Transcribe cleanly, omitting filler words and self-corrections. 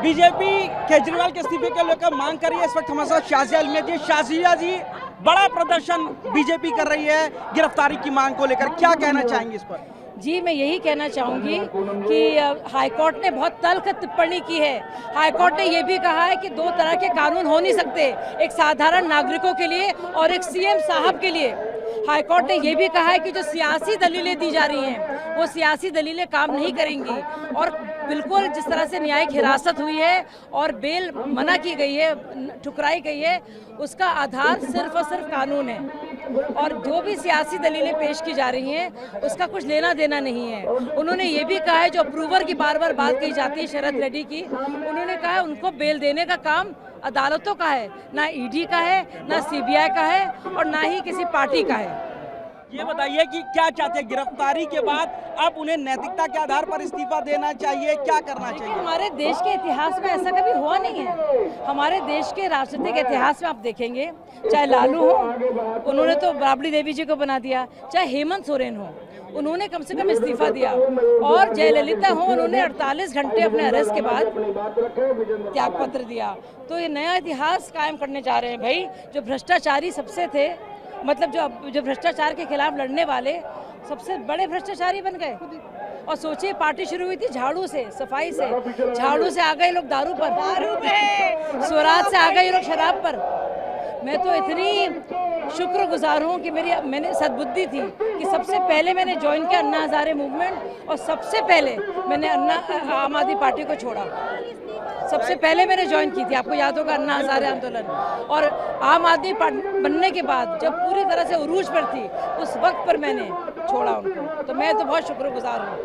BJP Kejriwal के इस्तीफे के लेकर मांग कर रही है। इस वक्त हमारे साथ शाजिया अहमद जी। शाजिया जी, बड़ा प्रदर्शन बीजेपी कर रही है गिरफ्तारी की मांग को लेकर, क्या कहना चाहेंगे इस पर? जी, मैं यही कहना चाहूँगी कि हाईकोर्ट ने बहुत तल्ख टिप्पणी की है। हाईकोर्ट ने ये भी कहा है कि दो तरह के कानून हो नहीं सकते, एक साधारण नागरिकों के लिए और एक सीएम साहब के लिए। हाईकोर्ट ने ये भी कहा है कि जो सियासी दलीलें दी जा रही हैं वो सियासी दलीलें काम नहीं करेंगी, और बिल्कुल जिस तरह से न्यायिक हिरासत हुई है और बेल मना की गई है, ठुकराई गई है, उसका आधार सिर्फ और सिर्फ कानून है। और जो भी सियासी दलीलें पेश की जा रही हैं उसका कुछ लेना देना नहीं है। उन्होंने ये भी कहा है, जो अप्रूवर की बार बार बात कही जाती है शरद रेड्डी की, उन्होंने कहा है उनको बेल देने का काम अदालतों का है, ना ईडी का है, ना सीबीआई का है और ना ही किसी पार्टी का है। ये बताइए कि क्या चाहते हैं गिरफ्तारी के बाद? अब उन्हें नैतिकता के आधार पर इस्तीफा देना चाहिए, क्या करना चाहिए? हमारे देश के इतिहास में ऐसा कभी हुआ नहीं है। हमारे देश के राजनीतिक इतिहास में आप देखेंगे, चाहे लालू हो, उन्होंने तो राबड़ी देवी जी को बना दिया, चाहे हेमंत सोरेन हो, उन्होंने कम से कम इस्तीफा दिया, और जयललिता हो, उन्होंने 48 घंटे अपने अरेस्ट के बाद त्यागपत्र दिया। तो ये नया इतिहास कायम करने जा रहे हैं भाई। जो भ्रष्टाचारी सबसे थे, मतलब जो भ्रष्टाचार के खिलाफ लड़ने वाले सबसे बड़े भ्रष्टाचारी बन गए। और सोचिए, पार्टी शुरू हुई थी झाड़ू से, सफाई से, झाड़ू से आ गए लोग दारू पर, स्वराज से आ गए लोग शराब पर। मैं तो इतनी शुक्रगुजार हूँ कि मैंने सद्बुद्धि थी कि सबसे पहले मैंने ज्वाइन किया अन्ना हजारे मूवमेंट, और सबसे पहले मैंने आम आदमी पार्टी को छोड़ा। सबसे पहले मैंने ज्वाइन की थी, आपको याद होगा, अन्ना हजारे आंदोलन। और आम आदमी पार्टी बनने के बाद जब पूरी तरह से उरूज पर थी, उस वक्त पर मैंने छोड़ा उनको। तो मैं तो बहुत शुक्रगुजार हूँ।